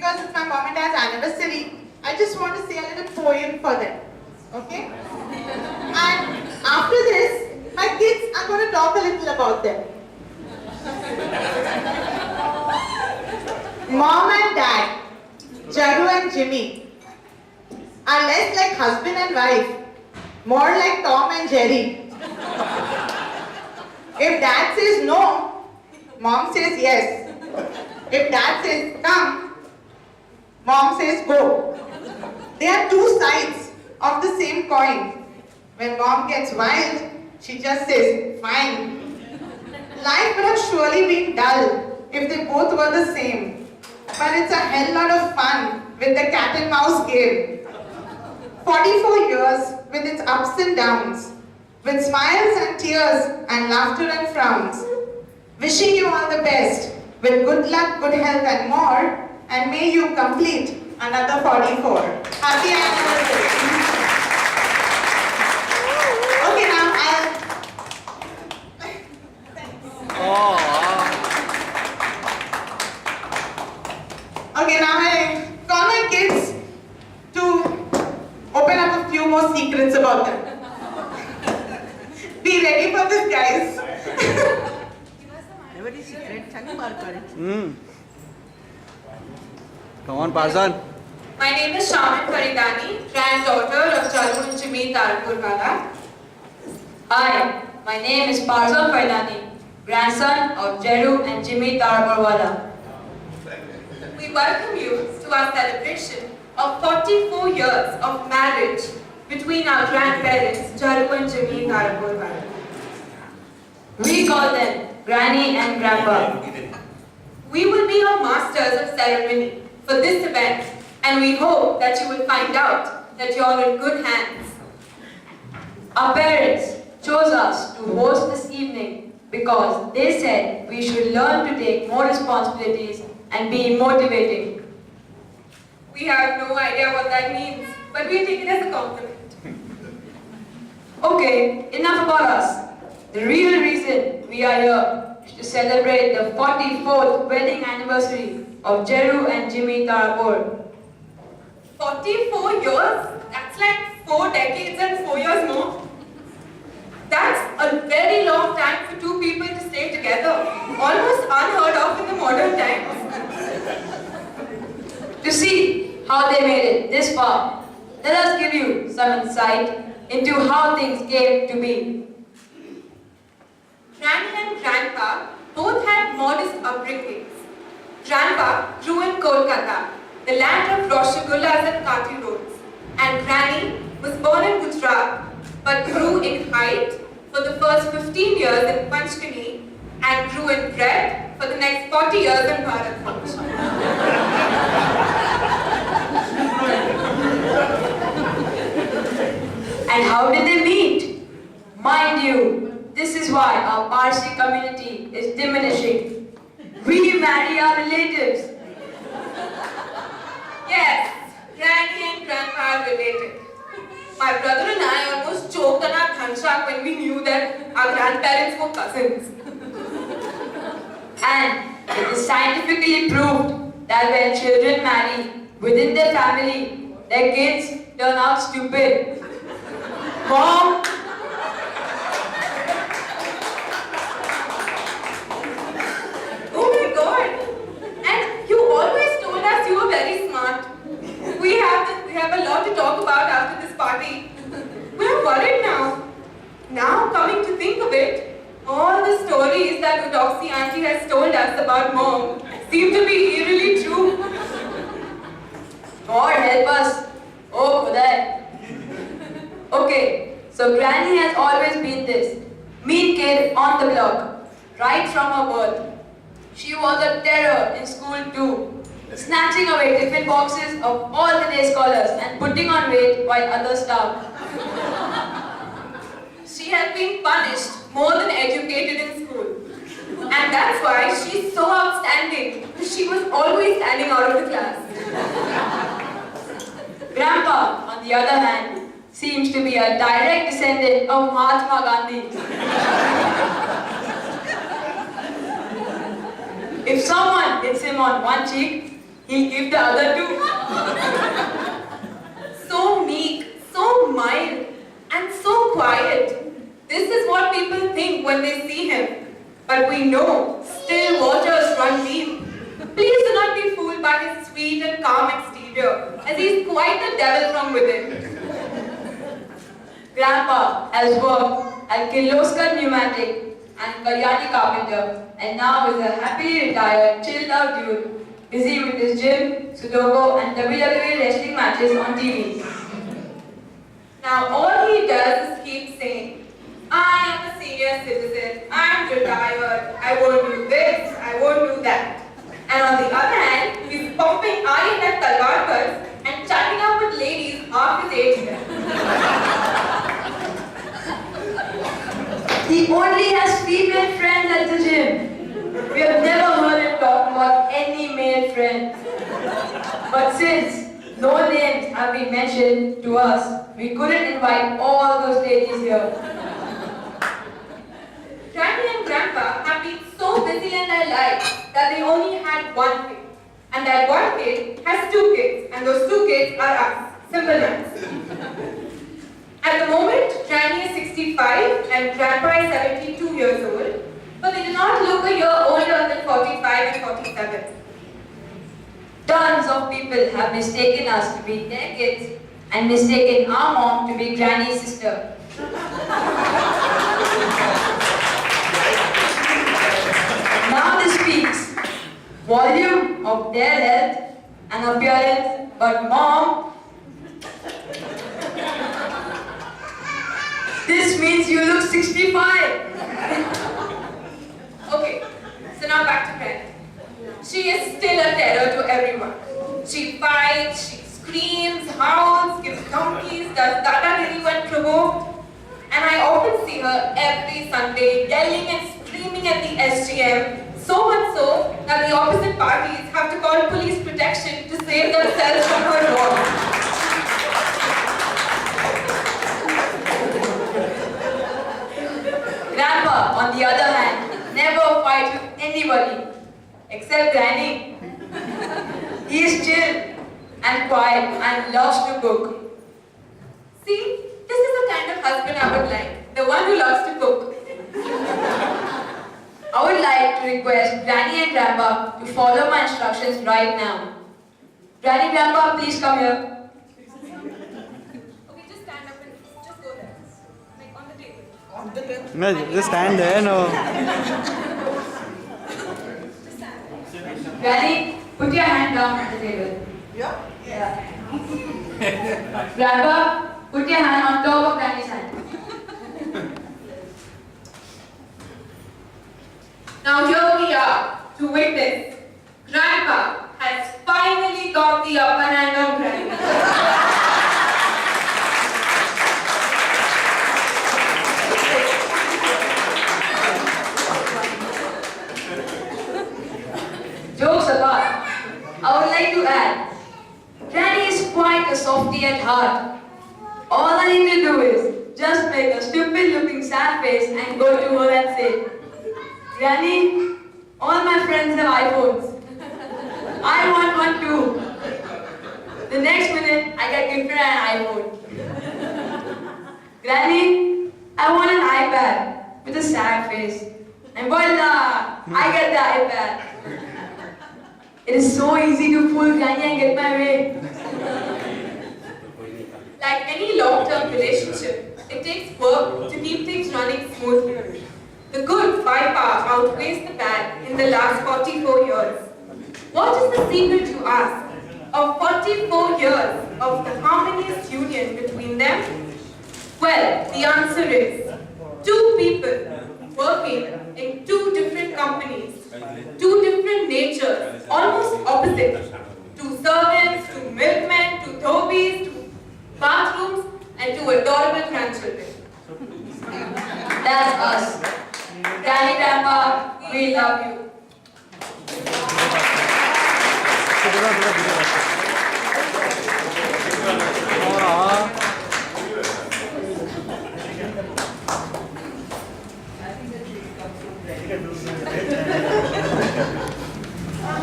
because it's my mom and dad's anniversary, I just want to say a little poem for them. Okay? And after this, my kids are going to talk a little about them. Mom and dad, Jaru and Jimmy, are less like husband and wife, more like Tom and Jerry. If dad says no, mom says yes. If dad says come, mom says go. They are two sides of the same coin. When mom gets wild, she just says, fine. Life would have surely been dull if they both were the same. But it's a hell lot of fun with the cat and mouse game. 44 years with its ups and downs, with smiles and tears and laughter and frowns. Wishing you all the best with good luck, good health and more, and may you complete another 44. Happy anniversary. Okay, now I call my kids to open up a few more secrets about them. Be ready for this, guys. Come on, Parzan. My name is Shaman Faridani, granddaughter of Jaru and Jimmy Tarpurwala. Hi, my name is Parzan Faridani, grandson of Jaru and Jimmy Tarpurwala. We welcome you to our celebration of 44 years of marriage between our grandparents, Jaru and Jimmy Tarpurwala. We call them Granny and Grandpa. We will be your masters of ceremony for this event, and we hope that you will find out that you are in good hands. Our parents chose us to host this evening because they said we should learn to take more responsibilities and be motivating. We have no idea what that means, but we take it as a compliment. Okay, enough about us. The real reason we are here is to celebrate the 44th wedding anniversary of Jaru and Jimmy Tarapur. 44 years? That's like 4 decades and 4 years more. That's a very long time for two people to stay together. Almost unheard of in the modern times. To see how they made it this far, let us give you some insight into how things came to be. Granny and Grandpa both had modest upbringings. Grandpa grew in Kolkata, the land of Rasagullas and Kati roads, and Granny was born in Gujarat but grew in height for the first 15 years in Panchkani and grew in breadth for the next 40 years in Bharat. And how did they meet? Mind you, this is why our Parsi community is diminishing. We marry our relatives. Yes, Granny and Grandpa are related. My brother and I almost choked on our dhanchak when we knew that our grandparents were cousins. And it is scientifically proved that when children marry within their family, their kids turn out stupid. Mom! Oh my God! And you always told us you were very smart. We have a lot to talk about after this party. We're worried now. Now, coming to think of it, all the stories that Udoxy auntie has told us about Mom seem to be eerily true. God help us. Oh, Khuday. Okay, so Granny has always been this mean kid on the block, right from her birth. She was a terror in school too, snatching away tiffin boxes of all the day scholars and putting on weight while others starved. She had been punished more than educated in school. And that's why she's so outstanding. She was always standing out of the class. Grandpa, on the other hand, seems to be a direct descendant of Mahatma Gandhi. If someone hits him on one cheek, he'll give the other two. So meek, so mild, and so quiet. This is what people think when they see him. But we know still waters run deep. Please do not be fooled by his sweet and calm exterior, as he is quite the devil from within. Grandpa has worked at Kirloskar Pneumatic and Kalyani Carpenter, and now is a happily retired, chilled out dude, busy with his gym, Sudoku, and WWE wrestling matches on TV. Now all he does is keep saying, I am a senior citizen, I am retired, I won't do this, I won't do that. And on the other hand, he's pumping iron at Talwarkars and chatting up with ladies half his age. He only has female friends at the gym. We have never heard him talk about any male friends. But since no names have been mentioned to us, we couldn't invite all those ladies here. Granny and Grandpa have been so busy in their lives that they only had one kid. And that one kid has two kids, and those two kids are us. Simple as. At the moment, Granny is 65 and Grandpa is 72 years old, but they do not look a year older than 45 and 47. Tons of people have mistaken us to be their kids and mistaken our mom to be Granny's sister. Now this speaks volume of their health and appearance, but mom, this means you look 65. Okay, so now back to Granny. She is still a terror to everyone. She fights, she screams, howls, gives donkeys, does dadagiri when provoked. And I often see her every Sunday yelling and screaming at the SGM, so much so that the opposite parties have to call police protection to save themselves from her wrath. Grandpa, on the other hand, never fights with anybody except Granny. He is chill and quiet and loves to cook. See, this is the kind of husband I would like, the one who loves to cook. I would like to request Granny and Grandpa to follow my instructions right now. Granny, Grandpa, please come here. Okay, just stand up and just go there. Like on the table. No, just stand there, no. Granny, put your hand down on the table. Yeah? Yeah. Grandpa, put your hand on top of Granny's hand. Now here we are to witness. Grandpa has finally got the upper hand on Granny. Jokes apart, I would like to add, Granny is quite a softie at heart. All I need to do is just make a stupid looking sad face and go to her and say, Granny, all my friends have iPhones. I want one too. The next minute, I get gifted an iPhone. Granny, I want an iPad with a sad face. And voila, I get the iPad. It is so easy to fool Granny and get my way. Like any long-term relationship, it takes work to keep things running smoothly. The good by far outweighs the bad in the last 44 years. What is the secret, you ask, of 44 years of the harmonious union between them? Well, the answer is two people working in two different companies, two different natures, almost opposite. Two servants, two milkmen, two dhobis, two bathrooms, and two adorable grandchildren. That's us. Granny, Grandpa, we love you.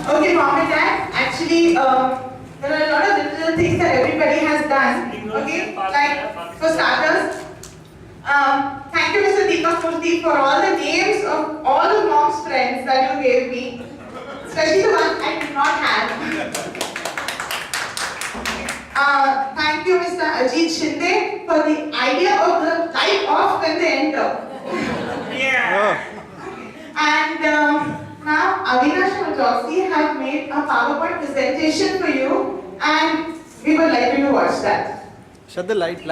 Okay, Mom and Dad, actually, there are a lot of little things that everybody has done. Okay, like for starters, thank you, Mr. Deepak Murthy, for all the names of all the mom's friends that you gave me, especially the ones I did not have. Thank you, Mr. Ajit Shinde, for the idea of the light off when they enter. Yeah. And now Avinash and Josie have made a PowerPoint presentation for you, and we would like you to watch that. Shut the light.